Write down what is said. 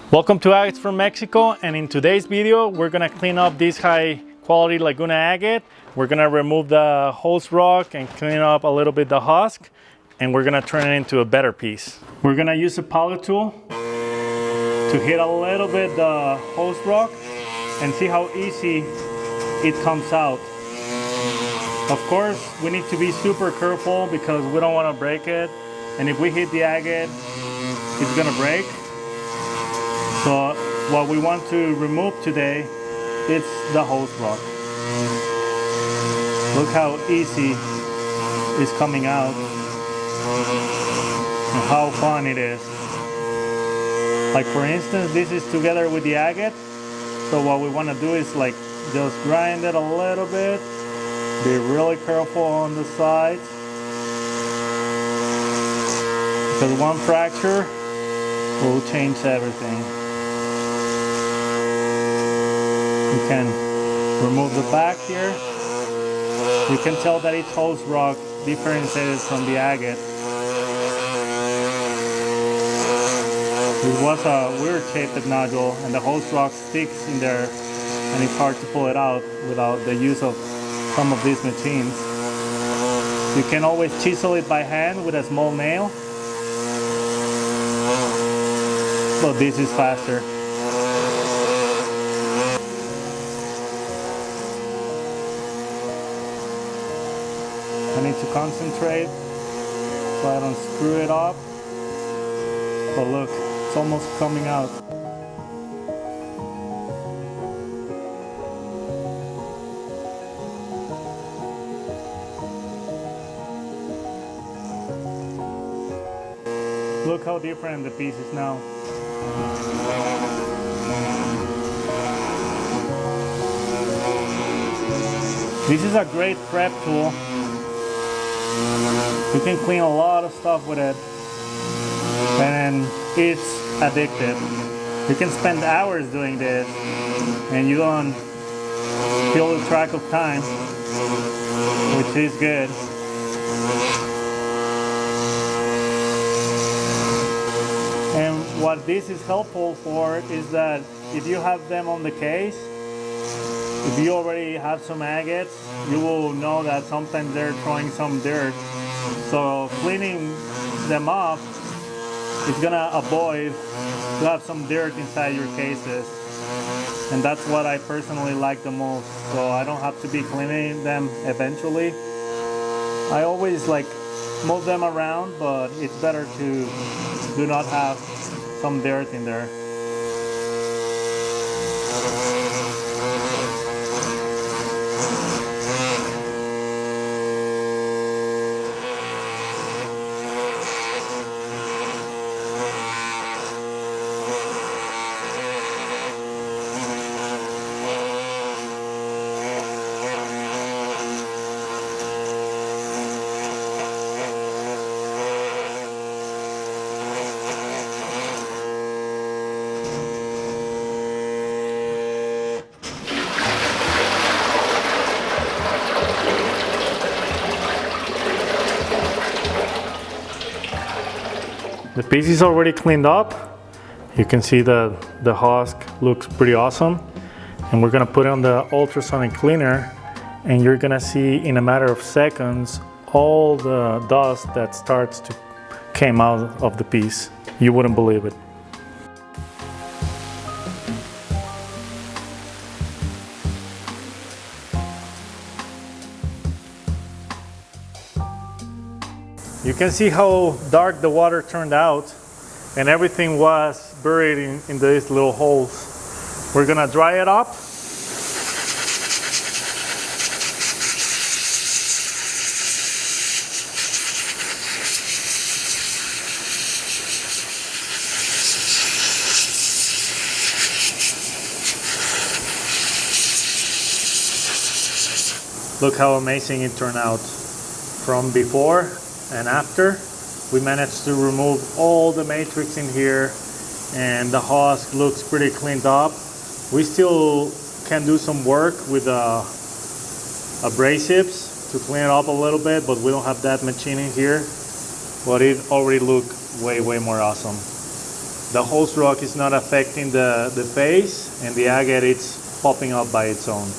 Welcome to Agates from Mexico, and in today's video we're gonna clean up this high quality Laguna agate. We're gonna remove the host rock and clean up a little bit the husk, and we're gonna turn it into a better piece. We're gonna use a power tool to hit a little bit the host rock and see how easy it comes out. Of course, we need to be super careful because we don't want to break it, and if we hit the agate, it's gonna break. So what we want to remove today is the host rock. Look how easy it's coming out and how fun it is. Like for instance, this is together with the agate. So what we want to do is like just grind it a little bit. Be really careful on the sides, because one fracture will change everything. You can remove the back here. You can tell that each host rock differentiated from the agate. It was a weird shaped nodule, and the host rock sticks in there, and it's hard to pull it out without the use of some of these machines. You can always chisel it by hand with a small nail, but this is faster. I need to concentrate so I don't screw it up. But look, it's almost coming out. Look how different the piece is now. This is a great prep tool. You can clean a lot of stuff with it, and it's addictive. You can spend hours doing this and you don't feel the track of time, which is good. And what this is helpful for is that if you have them on the case, if you already have some agates, you will know that sometimes they're throwing some dirt. So cleaning them up is gonna avoid to have some dirt inside your cases. And that's what I personally like the most. So I don't have to be cleaning them eventually. I always like move them around, but it's better to do not have some dirt in there. The piece is already cleaned up. You can see the husk looks pretty awesome. And we're gonna put it on the ultrasonic cleaner, and you're gonna see in a matter of seconds all the dust that starts to come out of the piece. You wouldn't believe it. You can see how dark the water turned out, and everything was buried in these little holes. We're gonna dry it up. Look how amazing it turned out. From before and after, we managed to remove all the matrix in here, and the husk looks pretty cleaned up. We still can do some work with abrasives to clean it up a little bit, but we don't have that machine in here. But it already looked way more awesome. the host rock is not affecting the face, and the agate is popping up by its own.